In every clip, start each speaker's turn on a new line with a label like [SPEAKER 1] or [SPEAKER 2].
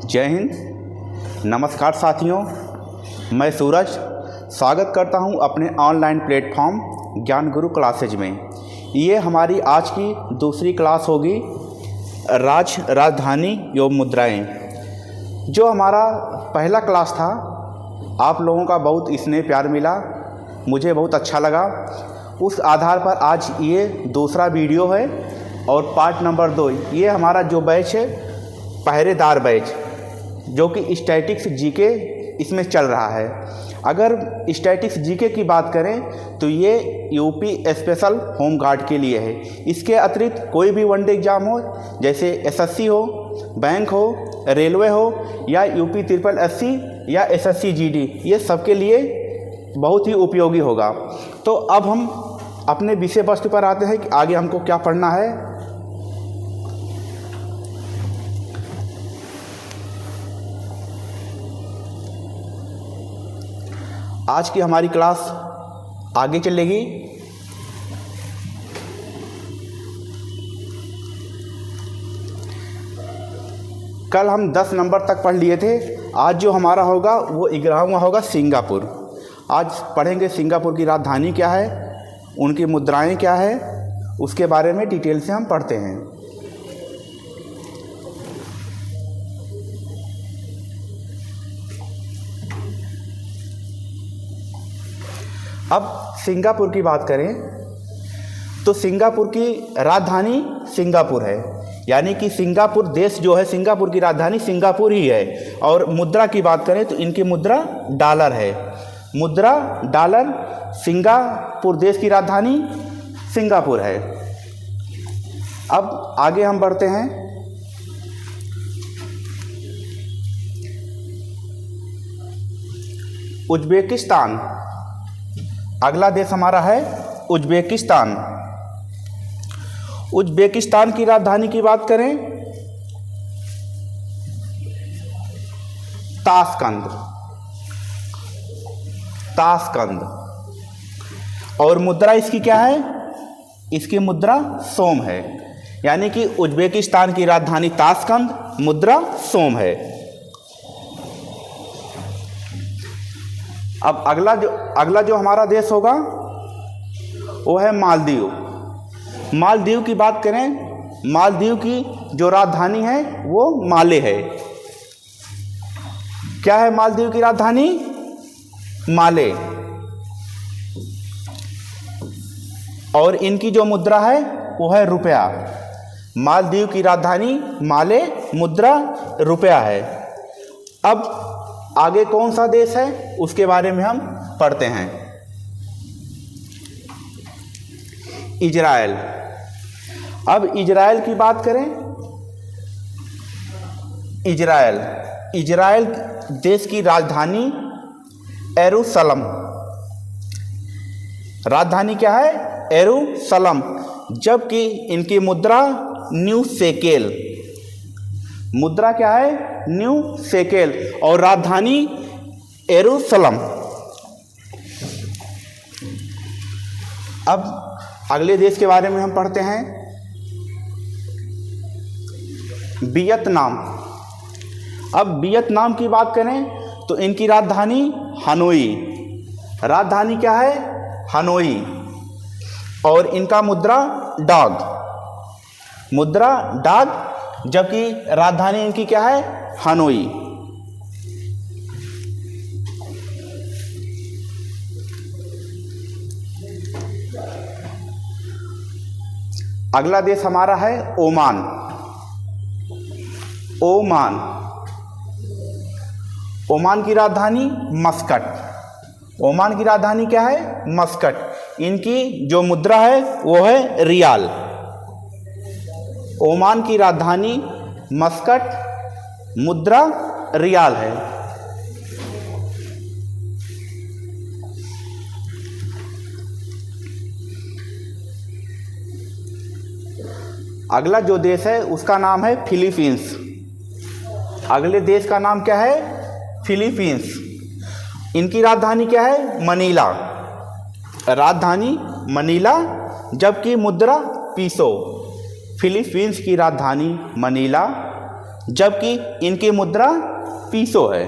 [SPEAKER 1] जय हिंद, नमस्कार साथियों। मैं सूरज स्वागत करता हूं अपने ऑनलाइन प्लेटफॉर्म ज्ञान गुरु क्लासेज में। ये हमारी आज की दूसरी क्लास होगी, राजधानी एवं मुद्राएं। जो हमारा पहला क्लास था, आप लोगों का बहुत स्नेह प्यार मिला, मुझे बहुत अच्छा लगा। उस आधार पर आज ये दूसरा वीडियो है और पार्ट नंबर 2 ये हमारा जो बैच है, पहरेदार बैच, जो कि स्टैटिक्स जीके इसमें चल रहा है। अगर स्टैटिक्स जीके की बात करें तो ये यूपी स्पेशल होम गार्ड के लिए है। इसके अतिरिक्त कोई भी वनडे एग्ज़ाम हो, जैसे एसएससी हो, बैंक हो, रेलवे हो, या यूपी SSSC या SSC GD, ये सबके लिए बहुत ही उपयोगी होगा। तो अब हम अपने विषय वस्तु पर आते हैं कि आगे हमको क्या पढ़ना है। आज की हमारी क्लास आगे चलेगी। कल हम 10 नंबर तक पढ़ लिए थे। आज जो हमारा होगा वो 11वां होगा, सिंगापुर। आज पढ़ेंगे सिंगापुर की राजधानी क्या है, उनकी मुद्राएं क्या है, उसके बारे में डिटेल से हम पढ़ते हैं। अब सिंगापुर की बात करें तो सिंगापुर की राजधानी सिंगापुर है, यानी कि सिंगापुर देश जो है, सिंगापुर की राजधानी सिंगापुर ही है। और मुद्रा की बात करें तो इनकी मुद्रा डॉलर है। मुद्रा डॉलर, सिंगापुर देश की राजधानी सिंगापुर है। अब आगे हम बढ़ते हैं। उज्बेकिस्तान, अगला देश हमारा है उज्बेकिस्तान। उज्बेकिस्तान की राजधानी की बात करें, ताशकंद। और मुद्रा इसकी क्या है, इसकी मुद्रा सोम है, यानी कि उज्बेकिस्तान की राजधानी ताशकंद, मुद्रा सोम है। अब अगला जो हमारा देश होगा वो है मालदीव। मालदीव की बात करें, मालदीव की जो राजधानी है वो माले है। क्या है मालदीव की राजधानी? माले। और इनकी जो मुद्रा है वो है रुपया। मालदीव की राजधानी माले, मुद्रा रुपया है। अब आगे कौन सा देश है उसके बारे में हम पढ़ते हैं। इजराइल। अब इजराइल की बात करें, इजराइल देश की राजधानी यरूशलेम। राजधानी क्या है? यरूशलेम। जबकि इनकी मुद्रा न्यू शेकेल। मुद्रा क्या है? New shekel. और राजधानी यरूशलेम। अब अगले देश के बारे में हम पढ़ते हैं, वियतनाम। अब वियतनाम की बात करें तो इनकी राजधानी हनोई। राजधानी क्या है? हनोई। और इनका मुद्रा डॉग। मुद्रा डॉग, जबकि राजधानी इनकी क्या है? हनोई। अगला देश हमारा है ओमान। ओमान की राजधानी मस्कट। ओमान की राजधानी क्या है? मस्कट। इनकी जो मुद्रा है वो है रियाल। ओमान की राजधानी मस्कट, मुद्रा रियाल है। अगला जो देश है उसका नाम है फिलीपींस। अगले देश का नाम क्या है? फिलीपींस। इनकी राजधानी क्या है? मनीला। राजधानी मनीला, जबकि मुद्रा पीसो। फिलीपींस की राजधानी मनीला, जबकि इनकी मुद्रा पीसो है।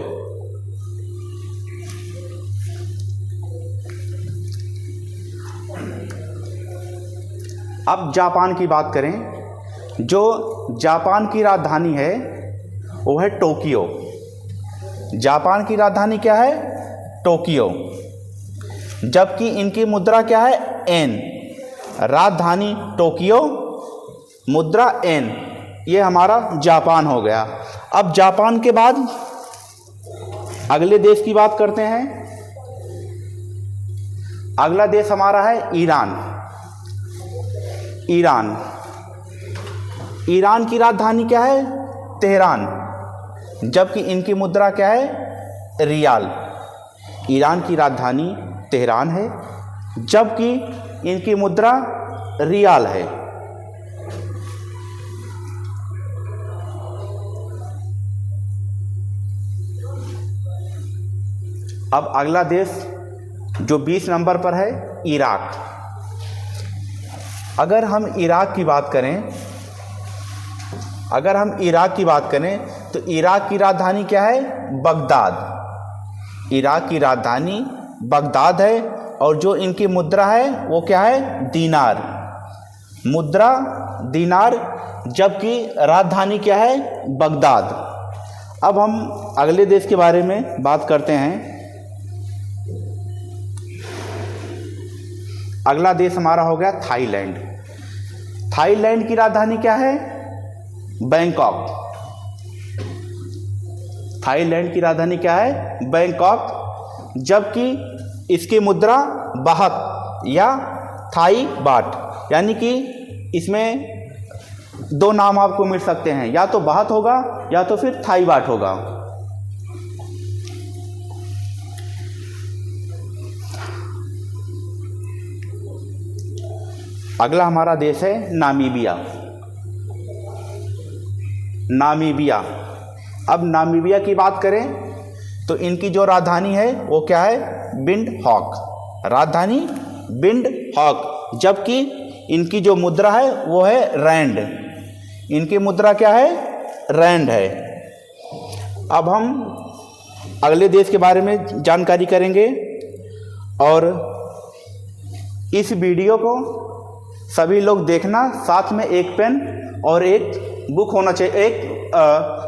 [SPEAKER 1] अब जापान की बात करें, जो जापान की राजधानी है वो है टोक्यो। जापान की राजधानी क्या है? टोक्यो। जबकि इनकी मुद्रा क्या है? एन। राजधानी टोक्यो, मुद्रा एन। ये हमारा जापान हो गया। अब जापान के बाद अगले देश की बात करते हैं। अगला देश हमारा है ईरान। ईरान, ईरान की राजधानी क्या है? तेहरान। जबकि इनकी मुद्रा क्या है? रियाल। ईरान की राजधानी तेहरान है, जबकि इनकी मुद्रा रियाल है। अब अगला देश जो 20 नंबर पर है, इराक। अगर हम इराक की बात करें, तो इराक की राजधानी क्या है? बगदाद। इराक की राजधानी बगदाद है और जो इनकी मुद्रा है वो क्या है? दीनार। मुद्रा दीनार, जबकि राजधानी क्या है? बगदाद। अब हम अगले देश के बारे में बात करते हैं। अगला देश हमारा हो गया थाईलैंड। थाईलैंड की राजधानी क्या है? बैंकॉक। थाईलैंड की राजधानी क्या है? बैंकॉक। जबकि इसकी मुद्रा बाहत या थाई बाट, यानी कि इसमें दो नाम आपको मिल सकते हैं, या तो बाहत होगा या तो फिर थाई बाट होगा। अगला हमारा देश है नामीबिया। नामीबिया। अब नामीबिया की बात करें तो इनकी जो राजधानी है वो क्या है? विंडहॉक। राजधानी विंडहॉक। जबकि इनकी जो मुद्रा है वो है रैंड। इनकी मुद्रा क्या है? रैंड है। अब हम अगले देश के बारे में जानकारी करेंगे, और इस वीडियो को सभी लोग देखना। साथ में एक पेन और एक बुक होना चाहिए, एक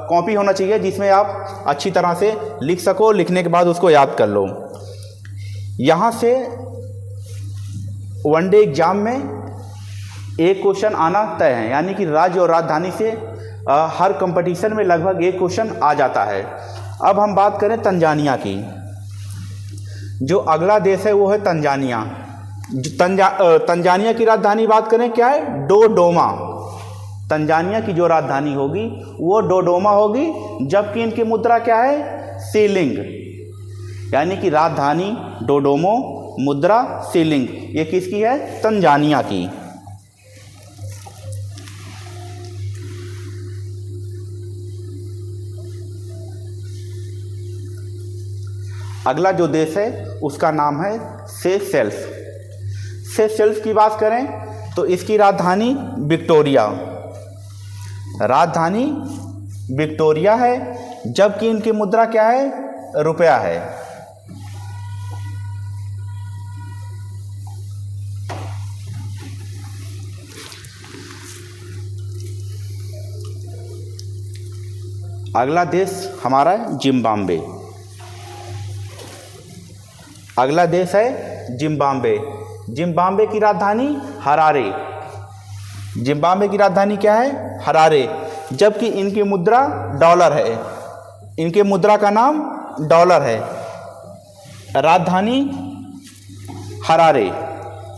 [SPEAKER 1] कॉपी होना चाहिए, जिसमें आप अच्छी तरह से लिख सको। लिखने के बाद उसको याद कर लो। यहाँ से वनडे एग्जाम में एक क्वेश्चन आना तय है, यानी कि राज्य और राजधानी से हर कंपटीशन में लगभग एक क्वेश्चन आ जाता है। अब हम बात करें तंजानिया की। जो अगला देश है वो है तंजानिया। तंजानिया की राजधानी बात करें क्या है? डोडोमा। तंजानिया की जो राजधानी होगी वो डोडोमा होगी, जबकि इनकी मुद्रा क्या है? सीलिंग। यानी कि राजधानी डोडोमो, मुद्रा सीलिंग। ये किसकी है? तंजानिया की। अगला जो देश है उसका नाम है सेशेल्स। सेशेल्स की बात करें तो इसकी राजधानी विक्टोरिया। राजधानी विक्टोरिया है, जबकि इनकी मुद्रा क्या है? रुपया है। अगला देश हमारा है जिम्बाब्वे। अगला देश है जिम्बाब्वे। जिम्बाब्वे की राजधानी हरारे। जिम्बाब्वे की राजधानी क्या है? हरारे। जबकि इनकी मुद्रा डॉलर है। इनके मुद्रा का नाम डॉलर है। राजधानी हरारे।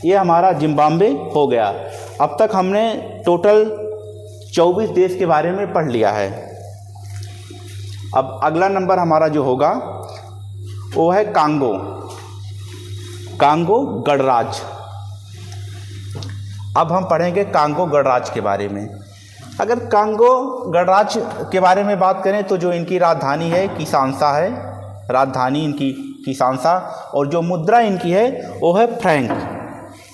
[SPEAKER 1] ये हमारा जिम्बाब्वे हो गया। अब तक हमने टोटल 24 देश के बारे में पढ़ लिया है। अब अगला नंबर हमारा जो होगा वो है कांगो। कांगो गणराज्य। अब हम पढ़ेंगे कांगो गणराज्य के बारे में। अगर कांगो गणराज्य के बारे में बात करें तो जो इनकी राजधानी है किसानसा है। राजधानी इनकी किसानसा, और जो मुद्रा इनकी है वो है फ्रैंक।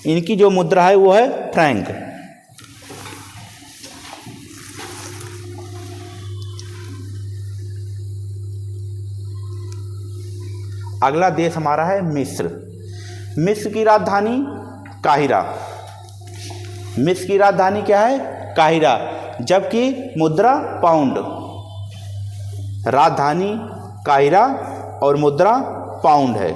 [SPEAKER 1] इनकी जो मुद्रा है वो है फ्रैंक। अगला देश हमारा है मिस्र। मिस्र की राजधानी काहिरा। मिस्र की राजधानी क्या है? काहिरा, जबकि मुद्रा पाउंड। राजधानी काहिरा और मुद्रा पाउंड है।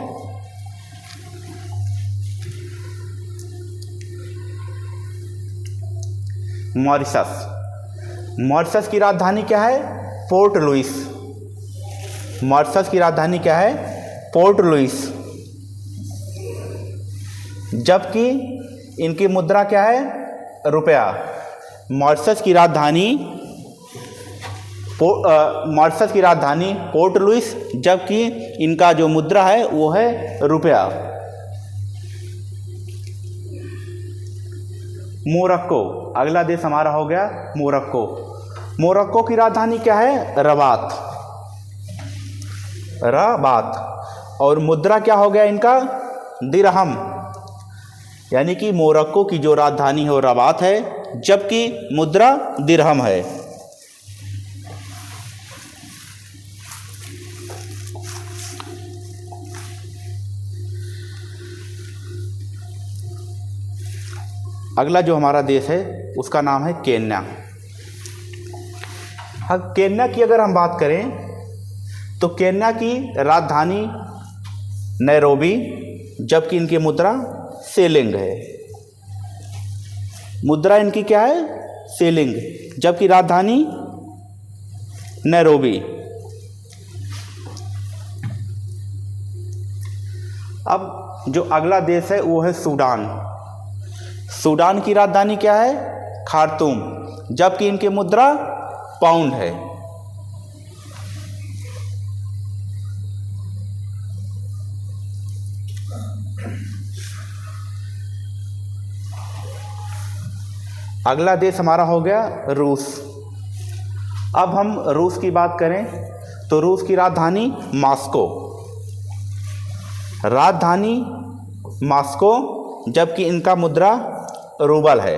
[SPEAKER 1] मॉरिशस। मॉरिशस की राजधानी क्या है? Port Louis. मॉरिशस की राजधानी क्या है? पोर्ट लुइस, जबकि इनकी मुद्रा क्या है? रुपया। मॉरिशस की राजधानी पोर्ट लुइस, जबकि इनका जो मुद्रा है वो है रुपया। मोरक्को, अगला देश हमारा हो गया मोरक्को। मोरक्को की राजधानी क्या है? रबात। रबात, और मुद्रा क्या हो गया इनका? दिरहम। यानी कि मोरक्को की जो राजधानी है वो रबात है, जबकि मुद्रा दिरहम है। अगला जो हमारा देश है उसका नाम है केन्या। हाँ, केन्या की अगर हम बात करें तो केन्या की राजधानी नैरोबी, जबकि इनकी मुद्रा शिलिंग है। मुद्रा इनकी क्या है? शिलिंग, जबकि राजधानी नैरोबी। अब जो अगला देश है वो है सूडान। सूडान की राजधानी क्या है? खार्तूम, जबकि इनकी मुद्रा पाउंड है। अगला देश हमारा हो गया रूस। अब हम रूस की बात करें तो रूस की राजधानी मॉस्को। राजधानी मॉस्को, जबकि इनका मुद्रा रूबल है।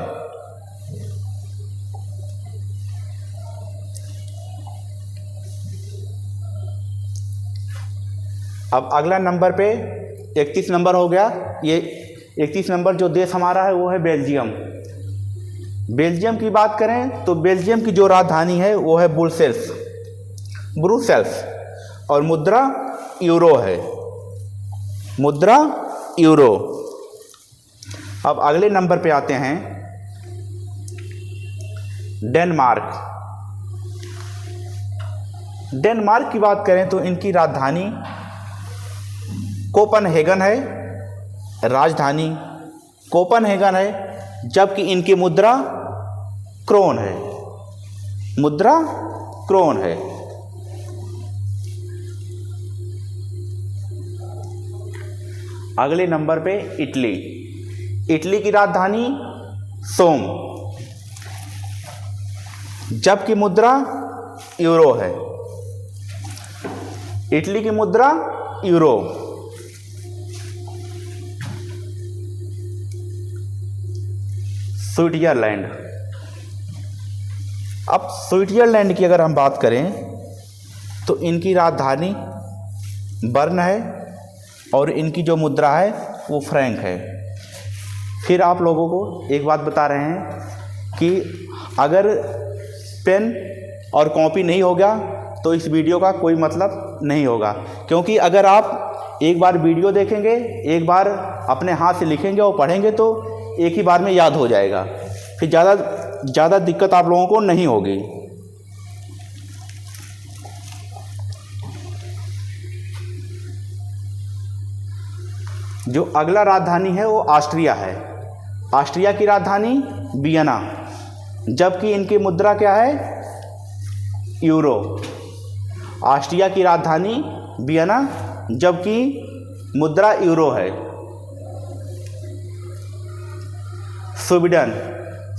[SPEAKER 1] अब अगला नंबर पे 31 नंबर हो गया। ये 31 नंबर जो देश हमारा है वो है बेल्जियम। बेल्जियम की बात करें तो बेल्जियम की जो राजधानी है वो है ब्रुसेल्स, और मुद्रा यूरो है। मुद्रा यूरो। अब अगले नंबर पे आते हैं डेनमार्क। डेनमार्क की बात करें तो इनकी राजधानी कोपनहेगन है। राजधानी कोपनहेगन है, जबकि इनकी मुद्रा क्रोन है। मुद्रा क्रोन है। अगले नंबर पे इटली। इटली की राजधानी सोम, जबकि मुद्रा यूरो है। इटली की मुद्रा यूरो। स्विट्जरलैंड। अब स्विट्जरलैंड की अगर हम बात करें तो इनकी राजधानी बर्न है, और इनकी जो मुद्रा है वो फ्रैंक है। फिर आप लोगों को एक बात बता रहे हैं कि अगर पेन और कॉपी नहीं होगा तो इस वीडियो का कोई मतलब नहीं होगा, क्योंकि अगर आप एक बार वीडियो देखेंगे, एक बार अपने हाथ से लिखेंगे और पढ़ेंगे तो एक ही बार में याद हो जाएगा। फिर ज़्यादा दिक्कत आप लोगों को नहीं होगी। जो अगला राजधानी है वो ऑस्ट्रिया है। ऑस्ट्रिया की राजधानी वियना, जबकि इनकी मुद्रा क्या है? यूरो। ऑस्ट्रिया की राजधानी वियना, जबकि मुद्रा यूरो है।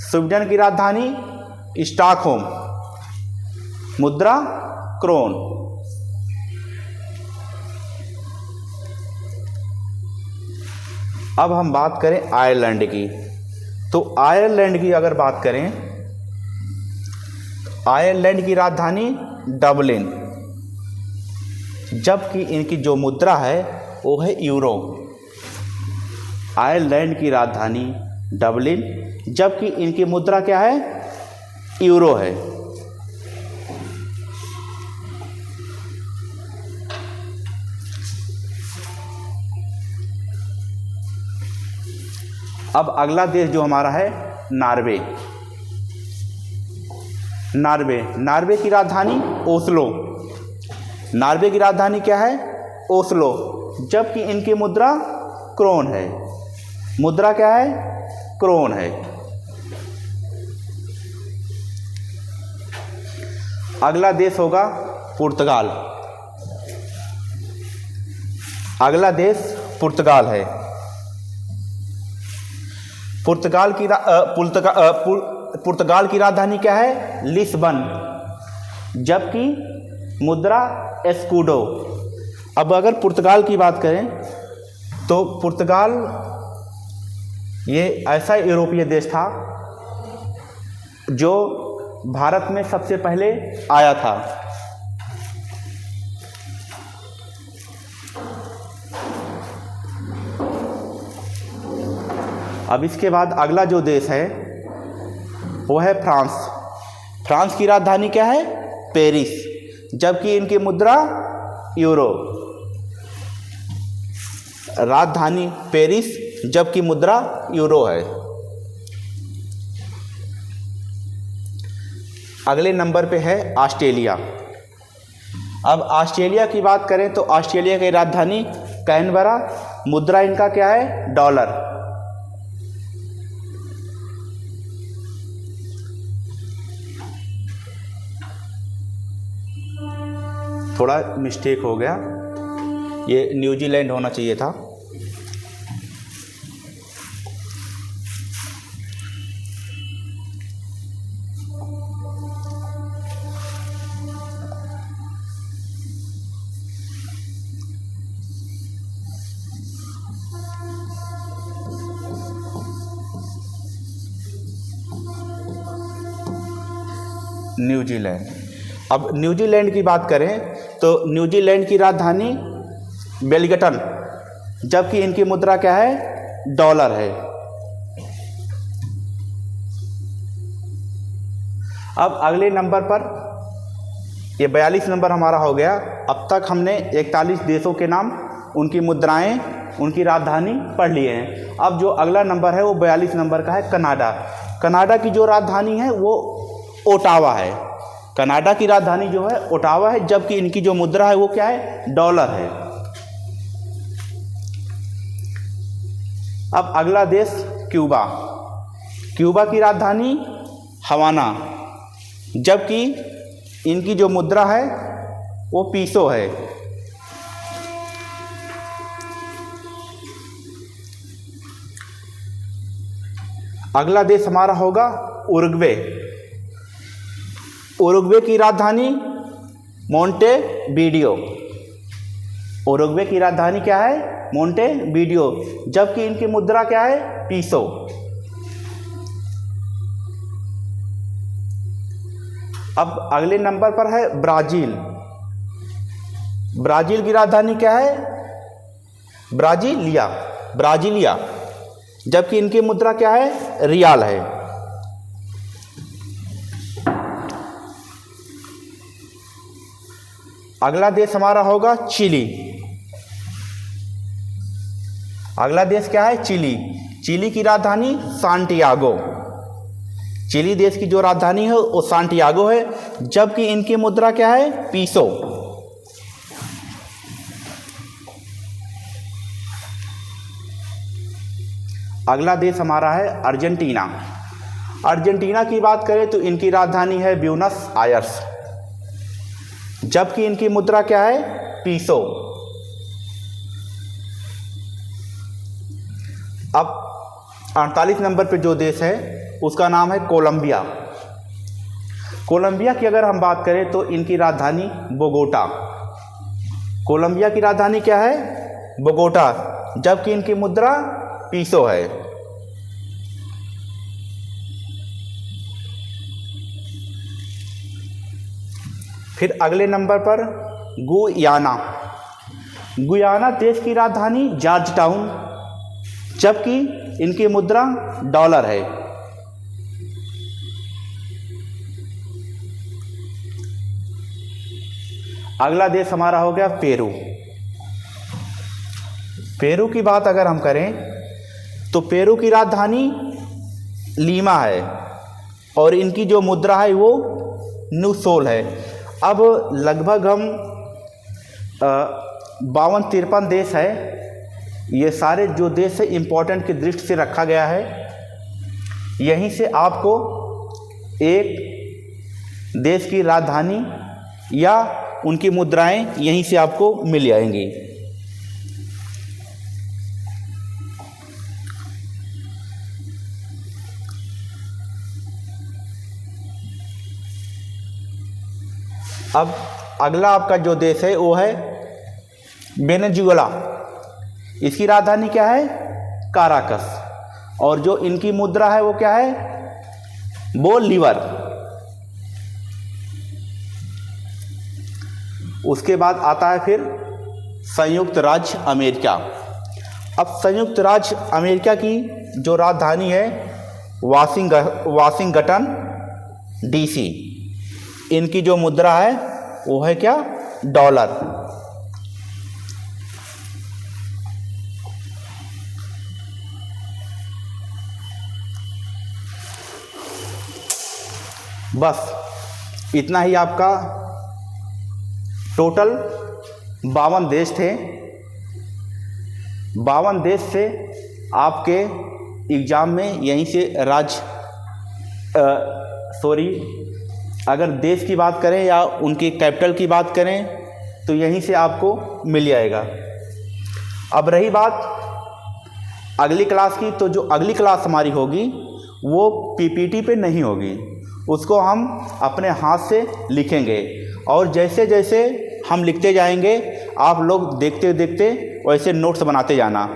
[SPEAKER 1] स्वीडन की राजधानी स्टॉकहोम, मुद्रा क्रोन। अब हम बात करें आयरलैंड की, तो आयरलैंड की अगर बात करें, आयरलैंड की राजधानी डबलिन, जबकि इनकी जो मुद्रा है वो है यूरो। आयरलैंड की राजधानी डबलिन, जबकि इनकी मुद्रा क्या है, यूरो है। अब अगला देश जो हमारा है नॉर्वे। नॉर्वे की राजधानी ओस्लो। नॉर्वे की राजधानी क्या है, ओस्लो, जबकि इनकी मुद्रा क्रोन है। मुद्रा क्या है, क्रोन है। अगला देश होगा पुर्तगाल। अगला देश पुर्तगाल है। पुर्तगाल की राजधानी क्या है, लिस्बन, जबकि मुद्रा एस्कूडो। अब अगर पुर्तगाल की बात करें तो पुर्तगाल ये ऐसा यूरोपीय देश था जो भारत में सबसे पहले आया था। अब इसके बाद अगला जो देश है वो है फ्रांस। फ्रांस की राजधानी क्या है, पेरिस, जबकि इनकी मुद्रा यूरो। राजधानी पेरिस, जबकि मुद्रा यूरो है। अगले नंबर पे है ऑस्ट्रेलिया। अब ऑस्ट्रेलिया की बात करें तो ऑस्ट्रेलिया की राजधानी कैनबरा, मुद्रा इनका क्या है, डॉलर। थोड़ा मिस्टेक हो गया, ये न्यूजीलैंड होना चाहिए था। न्यूजीलैंड। अब न्यूजीलैंड की बात करें तो न्यूजीलैंड की राजधानी वेलिंगटन, जबकि इनकी मुद्रा क्या है, डॉलर है। अब अगले नंबर पर, ये 42 नंबर हमारा हो गया। अब तक हमने 41 देशों के नाम, उनकी मुद्राएं, उनकी राजधानी पढ़ लिए हैं। अब जो अगला नंबर है वो 42 नंबर का है कनाडा। कनाडा की जो राजधानी है वो ओटावा है। कनाडा की राजधानी जो है ओटावा है, जबकि इनकी जो मुद्रा है वो क्या है, डॉलर है। अब अगला देश क्यूबा। क्यूबा की राजधानी हवाना, जबकि इनकी जो मुद्रा है वो पीसो है। अगला देश हमारा होगा उरुग्वे। उरुग्वे की राजधानी मोंटेवीडियो। उरुग्वे की राजधानी क्या है, मोंटेवीडियो, जबकि इनकी मुद्रा क्या है, पीसो। अब अगले नंबर पर है ब्राज़ील। ब्राज़ील की राजधानी क्या है, ब्राज़ीलिया, जबकि इनकी मुद्रा क्या है, रियाल है। अगला देश हमारा होगा चिली। अगला देश क्या है, चिली। चिली की राजधानी सांटियागो। चिली देश की जो राजधानी है वो सांटियागो है, जबकि इनकी मुद्रा क्या है, पीसो। अगला देश हमारा है अर्जेंटीना। अर्जेंटीना की बात करें तो इनकी राजधानी है ब्यूनस आयर्स, जबकि इनकी मुद्रा क्या है, पीसो। अब 48 नंबर पे जो देश है उसका नाम है कोलंबिया। कोलंबिया की अगर हम बात करें तो इनकी राजधानी बोगोटा। कोलंबिया की राजधानी क्या है, बोगोटा, जबकि इनकी मुद्रा पीसो है। फिर अगले नंबर पर गुयाना। गुयाना देश की राजधानी जॉर्ज टाउन, जबकि इनकी मुद्रा डॉलर है। अगला देश हमारा हो गया पेरू। पेरू की बात अगर हम करें तो पेरू की राजधानी लीमा है और इनकी जो मुद्रा है वो नुसोल है। अब लगभग हम 52-53 देश है, ये सारे जो देश है इम्पोर्टेंट की दृष्टि से रखा गया है। यहीं से आपको एक देश की राजधानी या उनकी मुद्राएं यहीं से आपको मिल जाएंगी। अब अगला आपका जो देश है वो है वेनेजुएला। इसकी राजधानी क्या है? काराकस। और जो इनकी मुद्रा है वो क्या है? बोलीवर। उसके बाद आता है फिर संयुक्त राज्य अमेरिका। अब संयुक्त राज्य अमेरिका की जो राजधानी है वाशिंगटन डीसी। इनकी जो मुद्रा है वो है क्या? डॉलर। बस इतना ही आपका टोटल 52 देश थे। 52 देश से आपके एग्ज़ाम में यहीं से अगर देश की बात करें या उनकी कैपिटल की बात करें तो यहीं से आपको मिल जाएगा। अब रही बात अगली क्लास की, तो जो अगली क्लास हमारी होगी वो पीपीटी पे नहीं होगी, उसको हम अपने हाथ से लिखेंगे और जैसे जैसे हम लिखते जाएंगे आप लोग देखते देखते वैसे नोट्स बनाते जाना,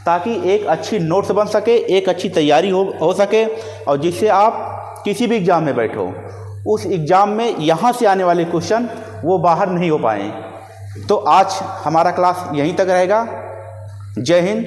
[SPEAKER 1] ताकि एक अच्छी नोट्स बन सके, एक अच्छी तैयारी हो सके और जिससे आप किसी भी एग्ज़ाम में बैठो उस एग्ज़ाम में यहाँ से आने वाले क्वेश्चन वो बाहर नहीं हो पाएँ। तो आज हमारा क्लास यहीं तक रहेगा। जय हिंद,